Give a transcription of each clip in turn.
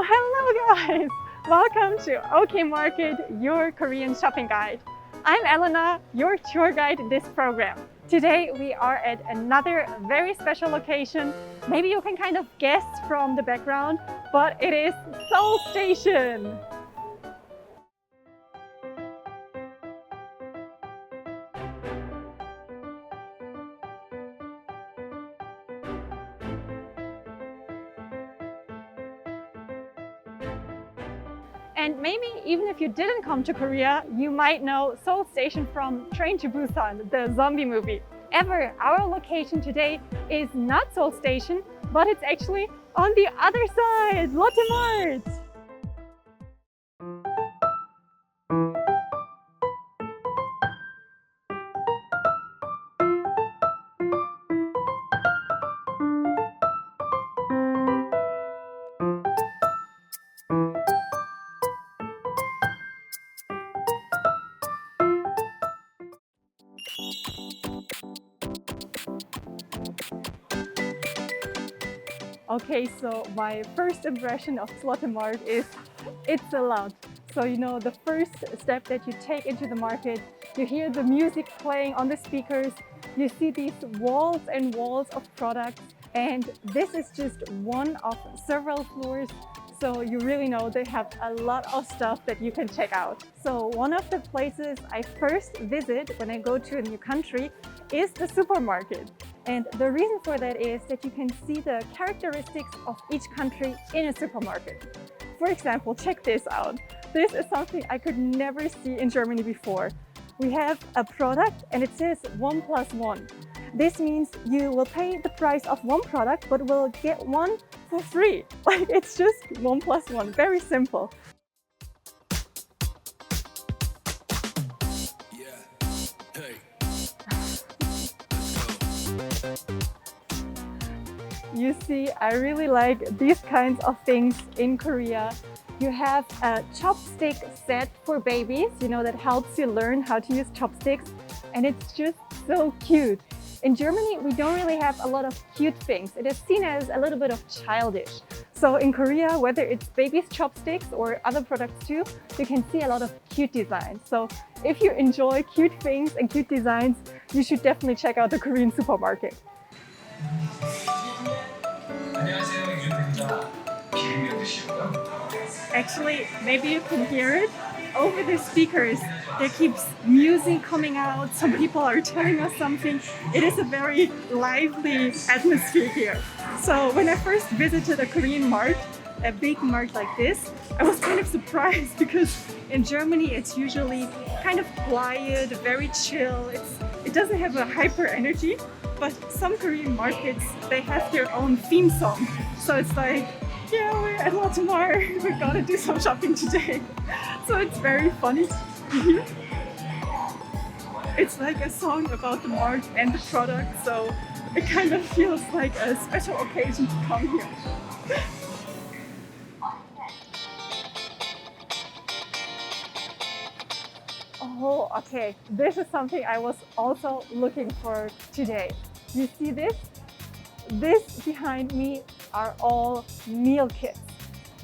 Hello guys! Welcome to OK Market, your Korean shopping guide. I'm Elena, your tour guide in this program. Today we are at another very special location. Maybe you can kind of guess from the background, but it is Seoul Station. And maybe even if you didn't come to Korea, you might know Seoul Station from Train to Busan, the zombie movie. Our location today is not Seoul Station, but it's actually on the other side, Lotte Mart. Okay, so my first impression of Lotte Mart is it's a lot. So the first step that you take into the market, you hear the music playing on the speakers, you see these walls and walls of products, and this is just one of several floors. So you really know they have a lot of stuff that you can check out. So one of the places I first visit when I go to a new country is the supermarket. And the reason for that is that you can see the characteristics of each country in a supermarket. For example, check this out. This is something I could never see in Germany before. We have a product and it says 1+1. This means you will pay the price of one product but will get one for free. Like, it's just 1+1, very simple. You see, I really like these kinds of things in Korea. You have a chopstick set for babies, that helps you learn how to use chopsticks, and it's just so cute. In Germany, we don't really have a lot of cute things. It is seen as a little bit of childish. So in Korea, whether it's baby's chopsticks or other products too, you can see a lot of cute designs. So if you enjoy cute things and cute designs, you should definitely check out the Korean supermarket. Actually, maybe you can hear it. Over the speakers, there keeps music coming out. Some people are telling us something. It is a very lively atmosphere here. So when I first visited a Korean mart, a big mart like this, I was kind of surprised because in Germany it's usually kind of quiet, very chill. It doesn't have a hyper energy, but some Korean markets, they have their own theme song. So it's like, yeah, we're at Lotte Mart, we're gonna do some shopping today. So it's very funny. It's like a song about the mart and the product, so it kind of feels like a special occasion to come here. Oh, okay. This is something I was also looking for today. You see this? This behind me are all meal kits.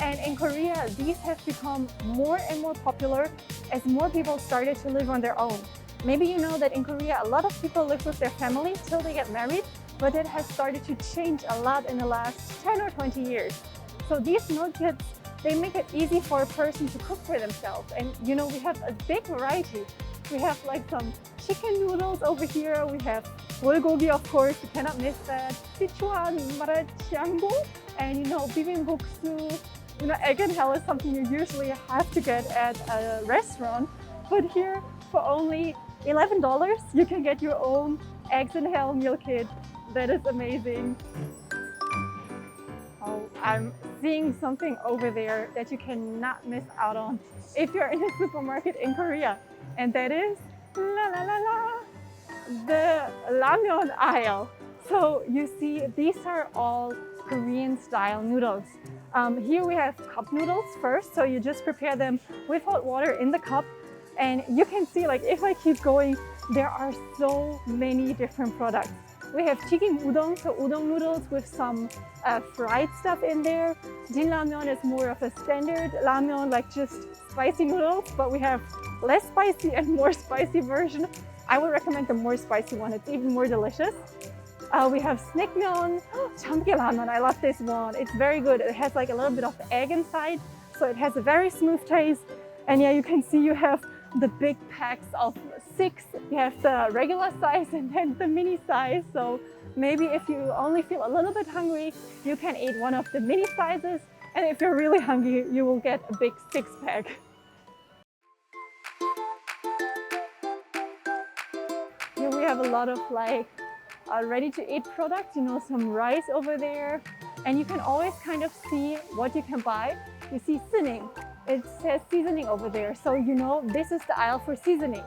And in Korea, these have become more and more popular as more people started to live on their own. Maybe you know that in Korea, a lot of people live with their family till they get married, but it has started to change a lot in the last 10 or 20 years. So these meal kits, they make it easy for a person to cook for themselves. And we have a big variety. We have like some chicken noodles over here. We have bulgogi, of course, you cannot miss that. Sichuan maracanggo, and bibimbuksu. Egg and hell is something you usually have to get at a restaurant. But here, for only $11, you can get your own eggs and hell meal kit. That is amazing. Oh, I'm seeing something over there that you cannot miss out on if you're in a supermarket in Korea. And that is, the ramyeon aisle. So you see, these are all Korean style noodles. Here we have cup noodles first. So you just prepare them with hot water in the cup. And you can see, like, if I keep going, there are so many different products. We have chicken udon, so udon noodles with some fried stuff in there. Jin ramyeon is more of a standard ramyeon, like just spicy noodles, but we have less spicy and more spicy version. I would recommend the more spicy one. It's even more delicious. We have snackmyeon, champi ramen. I love this one. It's very good. It has like a little bit of egg inside, so it has a very smooth taste. And yeah, you can see you have the big packs of 6. You have the regular size and then the mini size. So maybe if you only feel a little bit hungry, you can eat one of the mini sizes. And if you're really hungry, you will get a big 6-pack. Here we have a lot of like ready-to-eat products, you know, some rice over there. And you can always kind of see what you can buy. You see seasoning. It says seasoning over there. So you know this is the aisle for seasoning.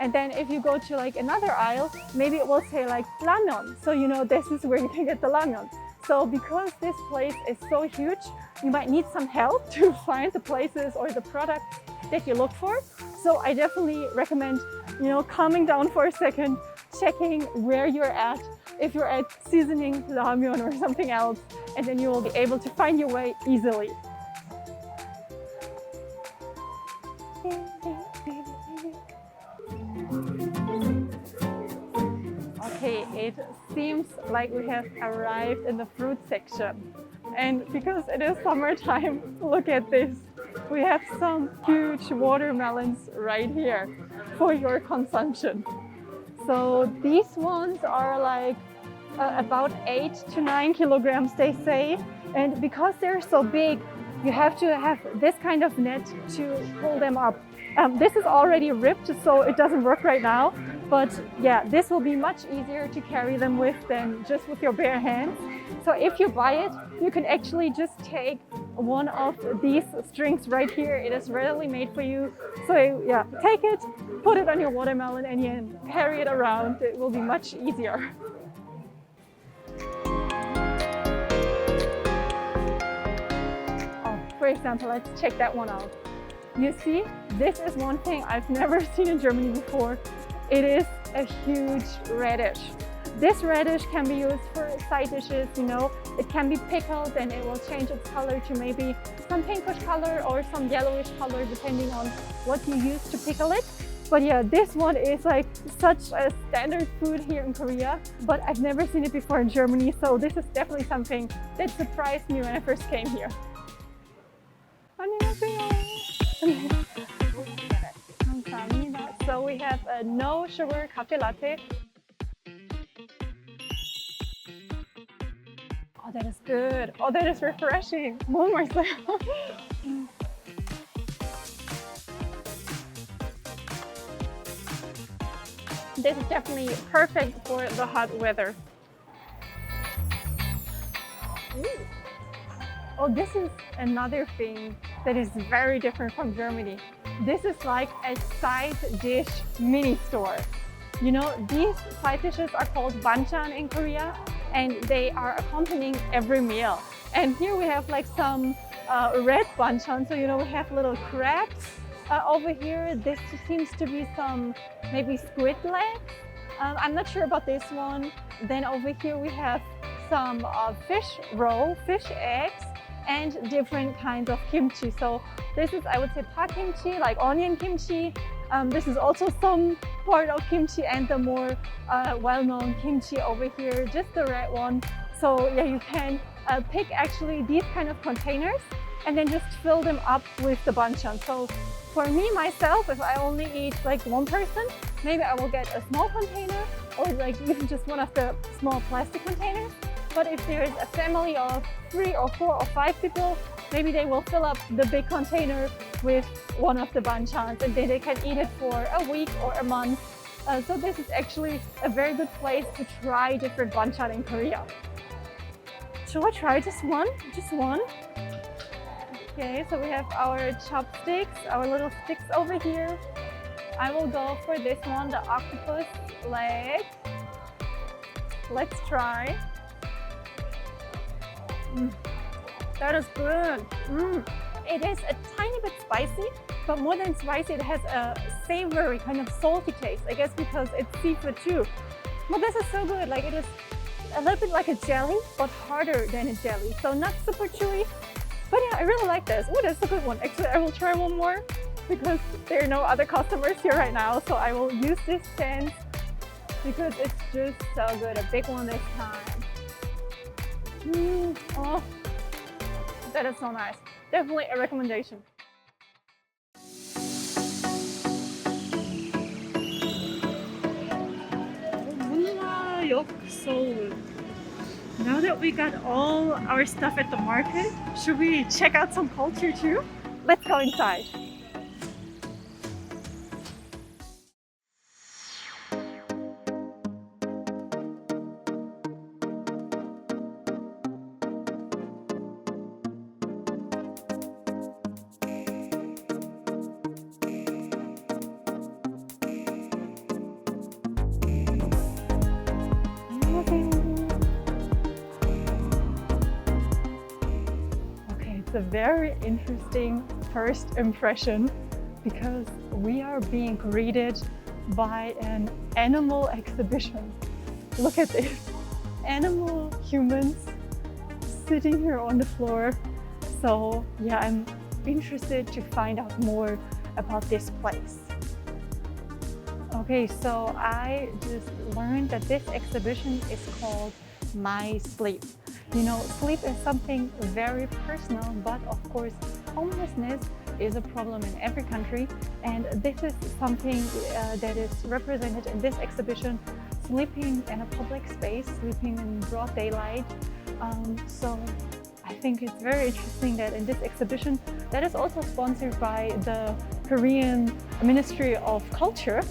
And then if you go to like another aisle, maybe it will say like ramyeon. So you know this is where you can get the ramyeon. So because this place is so huge, you might need some help to find the places or the products that you look for. So I definitely recommend, you know, calming down for a second, checking where you're at, if you're at seasoning, ramyeon or something else, and then you will be able to find your way easily. Okay, it seems like we have arrived in the fruit section. And because it is summertime, look at this. We have some huge watermelons right here for your consumption. So these ones are like about 8 to 9 kilograms, they say. And because they're so big, you have to have this kind of net to pull them up. This is already ripped, so it doesn't work right now. But yeah, this will be much easier to carry them with than just with your bare hands. So if you buy it, you can actually just take one of these strings right here. It is readily made for you. So yeah, take it, put it on your watermelon and then carry it around. It will be much easier. Oh, for example, let's check that one out. You see, this is one thing I've never seen in Germany before. It is a huge radish. This radish can be used for side dishes, you know. It can be pickled and it will change its color to maybe some pinkish color or some yellowish color depending on what you use to pickle it. But yeah, this one is like such a standard food here in Korea, but I've never seen it before in Germany. So this is definitely something that surprised me when I first came here. So we have a no sugar cafe latte. Oh, that is good. Oh, that is refreshing. More myself. This is definitely perfect for the hot weather. Ooh. Oh, this is another thing that is very different from Germany. This is like a side dish mini store. You know, these side dishes are called Banchan in Korea, and they are accompanying every meal. And here we have like some red banchan. So, you know, we have little crabs over here. This seems to be some maybe squid legs. I'm not sure about this one. Then over here we have some fish roll, fish eggs, and different kinds of kimchi. So this is, I would say, pak kimchi, like onion kimchi. This is also some part of kimchi, and the more well-known kimchi over here, just the red one. So yeah, you can pick actually these kind of containers and then just fill them up with the banchan. So for me, myself, if I only eat like one person, maybe I will get a small container or like even just one of the small plastic containers. But if there is a family of 3 or 4 or 5 people, maybe they will fill up the big container with one of the banchans and then they can eat it for a week or a month. So this is actually a very good place to try different banchan in Korea. Should I try just one? Just one? Okay, so we have our chopsticks, our little sticks over here. I will go for this one, the octopus leg. Let's try. That is good. It is a tiny bit spicy, but more than spicy, it has a savory kind of salty taste. I guess because it's seafood too. But this is so good. Like it is a little bit like a jelly, but harder than a jelly. So not super chewy. But yeah, I really like this. Oh, that's a good one. Actually, I will try one more because there are no other customers here right now. So I will use this chance because it's just so good. A big one this time. Oh, that is so nice. Definitely a recommendation. Seoul. Now that we got all our stuff at the market, should we check out some culture too? Let's go inside. A very interesting first impression because we are being greeted by an animal exhibition. Look at this. Animal humans sitting here on the floor. So yeah, I'm interested to find out more about this place. Okay, so I just learned that this exhibition is called My Sleep. You know, sleep is something very personal, but of course, homelessness is a problem in every country. And this is something that is represented in this exhibition, sleeping in a public space, sleeping in broad daylight. So I think it's very interesting that in this exhibition, that is also sponsored by the Korean Ministry of Culture,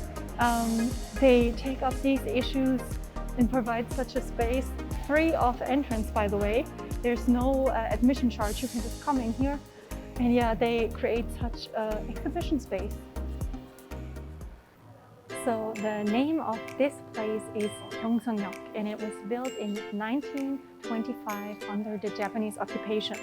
they take up these issues and provide such a space. Free of entrance, by the way. There's no admission charge. You can just come in here, and yeah, they create such an exhibition space. So the name of this place is Gyeongseong역, and it was built in 1925 under the Japanese occupation.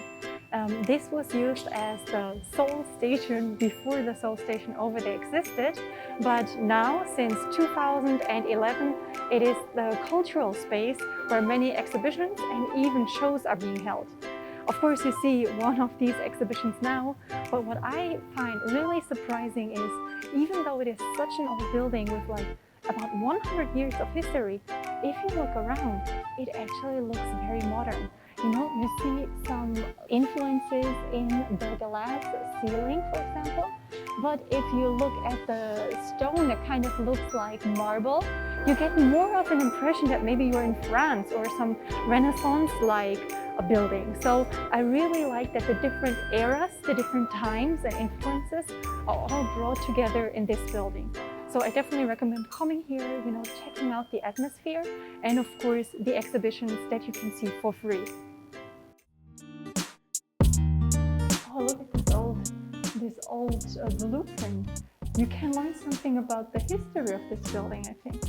This was used as the Seoul Station before the Seoul Station over there existed, but now since 2011 it is the cultural space where many exhibitions and even shows are being held. Of course, you see one of these exhibitions now, but what I find really surprising is even though it is such an old building with like about 100 years of history, if you look around, it actually looks very modern. You know, you see some influences in the glass ceiling, for example. But if you look at the stone that kind of looks like marble, you get more of an impression that maybe you're in France or some Renaissance-like a building. So I really like that the different eras, the different times and influences are all brought together in this building. So I definitely recommend coming here, you know, checking out the atmosphere and of course the exhibitions that you can see for free. Oh, look at this old blueprint. You can learn something about the history of this building, I think.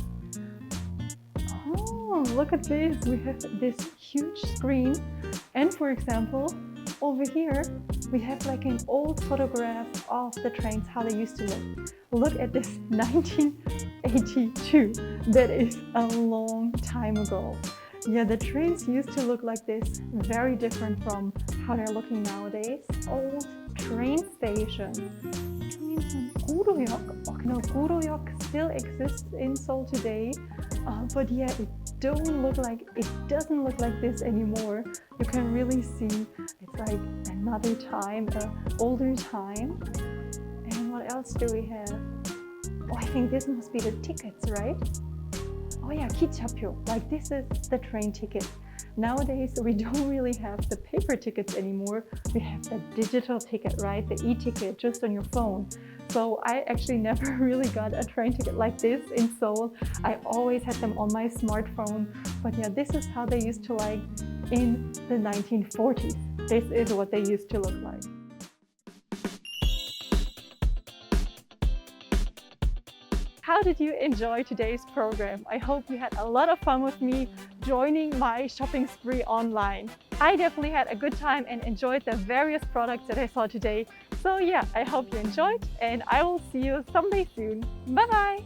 Oh, look at this. We have this huge screen. And for example, over here, we have like an old photograph of the trains, how they used to look. Look at this, 1982. That is a long time ago. Yeah, the trains used to look like this, very different from how they're looking nowadays. Old train station. Trains in Koreanet. Oh, no, Koreanet still exists in Seoul today, but yeah, it doesn't look like this anymore. You can really see it's like another time, an older time. And what else do we have? Oh, I think this must be the tickets, right? Oh yeah, 기차표. Like this is the train ticket. Nowadays, we don't really have the paper tickets anymore. We have the digital ticket, right? The e-ticket just on your phone. So I actually never really got a train ticket like this in Seoul. I always had them on my smartphone. But yeah, this is how they used to like in the 1940s. This is what they used to look like. How did you enjoy today's program? I hope you had a lot of fun with me joining my shopping spree online. I definitely had a good time and enjoyed the various products that I saw today. So yeah, I hope you enjoyed and I will see you someday soon. Bye bye!